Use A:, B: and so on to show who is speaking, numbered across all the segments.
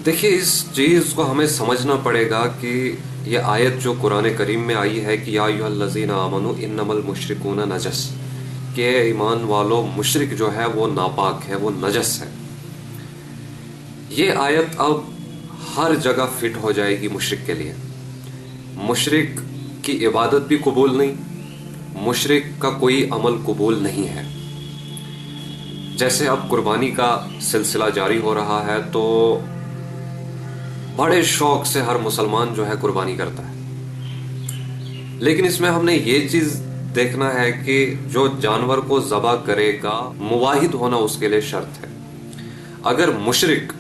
A: دیکھیے اس چیز کو ہمیں سمجھنا پڑے گا کہ یہ آیت جو قرآن کریم میں آئی ہے کہ یا ایھا الذین آمنوا انما المشرکون نجس، کہ ایمان والو مشرک جو ہے وہ ناپاک ہے، وہ نجس ہے. یہ آیت اب ہر جگہ فٹ ہو جائے گی مشرک کے لیے. مشرک کی عبادت بھی قبول نہیں، مشرک کا کوئی عمل قبول نہیں ہے. جیسے اب قربانی کا سلسلہ جاری ہو رہا ہے تو بڑے شوق سے ہر مسلمان جو ہے قربانی کرتا ہے، لیکن اس میں ہم نے یہ چیز دیکھنا ہے کہ جو جانور کو ذبح کرے گا مواحد ہونا اس کے لیے شرط ہے. اگر مشرک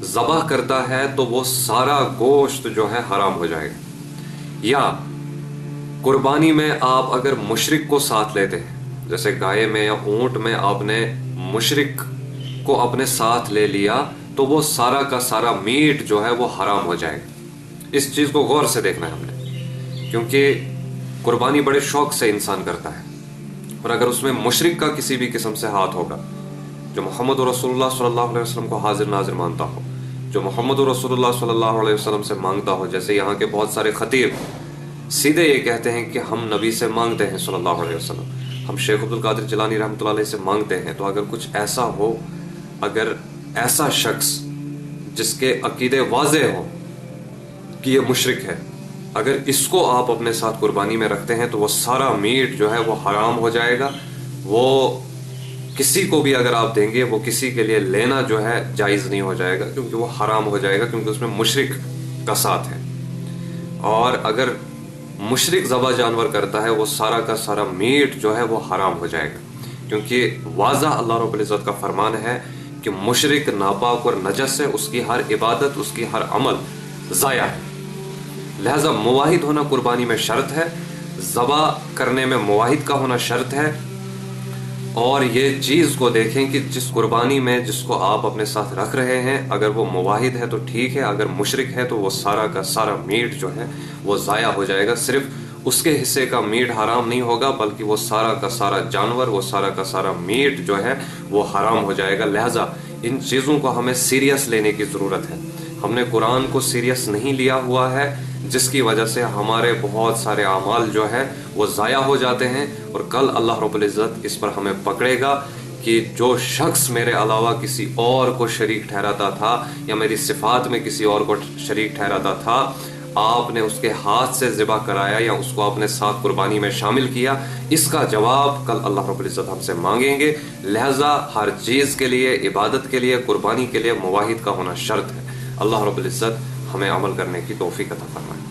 A: ذبح کرتا ہے تو وہ سارا گوشت جو ہے حرام ہو جائے گا. یا قربانی میں آپ اگر مشرک کو ساتھ لیتے ہیں، جیسے گائے میں یا اونٹ میں آپ نے مشرک کو اپنے ساتھ لے لیا تو وہ سارا کا سارا میٹ جو ہے وہ حرام ہو جائے گا. اس چیز کو غور سے دیکھنا ہے ہم نے، کیونکہ قربانی بڑے شوق سے انسان کرتا ہے، اور اگر اس میں مشرک کا کسی بھی قسم سے ہاتھ ہوگا، جو محمد رسول اللہ صلی اللہ علیہ وسلم کو حاضر ناظر مانتا ہو، جو محمد رسول اللہ صلی اللہ علیہ وسلم سے مانگتا ہو، جیسے یہاں کے بہت سارے خطیب سیدھے یہ کہتے ہیں کہ ہم نبی سے مانگتے ہیں صلی اللہ علیہ وسلم، ہم شیخ عبدالقادر جیلانی رحمۃ اللہ علیہ سے مانگتے ہیں. تو اگر کچھ ایسا ہو، اگر ایسا شخص جس کے عقیدے واضح ہو کہ یہ مشرک ہے، اگر اس کو آپ اپنے ساتھ قربانی میں رکھتے ہیں تو وہ سارا میٹ جو ہے وہ حرام ہو جائے گا. وہ کسی کو بھی اگر آپ دیں گے وہ کسی کے لیے لینا جو ہے جائز نہیں ہو جائے گا، کیونکہ وہ حرام ہو جائے گا، کیونکہ اس میں مشرک کا ساتھ ہے. اور اگر مشرک ذبح جانور کرتا ہے وہ سارا کا سارا میٹ جو ہے وہ حرام ہو جائے گا، کیونکہ واضح اللہ رب العزت کا فرمان ہے کہ مشرک ناپاک اور نجس ہے، اس کی ہر عبادت، اس کی ہر عمل ضائع ہے. لہذا مواحد ہونا قربانی میں شرط ہے، ذبح کرنے میں مواحد کا ہونا شرط ہے. اور یہ چیز کو دیکھیں کہ جس قربانی میں جس کو آپ اپنے ساتھ رکھ رہے ہیں اگر وہ مواحد ہے تو ٹھیک ہے، اگر مشرک ہے تو وہ سارا کا سارا میٹ جو ہے وہ ضائع ہو جائے گا. صرف اس کے حصے کا میٹ حرام نہیں ہوگا بلکہ وہ سارا کا سارا جانور، وہ سارا کا سارا میٹ جو ہے وہ حرام ہو جائے گا. لہٰذا ان چیزوں کو ہمیں سیریس لینے کی ضرورت ہے. ہم نے قرآن کو سیریس نہیں لیا ہوا ہے، جس کی وجہ سے ہمارے بہت سارے اعمال جو ہے وہ ضائع ہو جاتے ہیں. اور کل اللہ رب العزت اس پر ہمیں پکڑے گا کہ جو شخص میرے علاوہ کسی اور کو شریک ٹھہراتا تھا یا میری صفات میں کسی اور کو شریک ٹھہراتا تھا، آپ نے اس کے ہاتھ سے ذبح کرایا یا اس کو اپنے ساتھ قربانی میں شامل کیا، اس کا جواب کل اللہ رب العزت ہم سے مانگیں گے. لہٰذا ہر چیز کے لیے، عبادت کے لیے، قربانی کے لیے مواحد کا ہونا شرط ہے. اللہ رب العزت ہمیں عمل کرنے کی توفیق عطا فرمائے.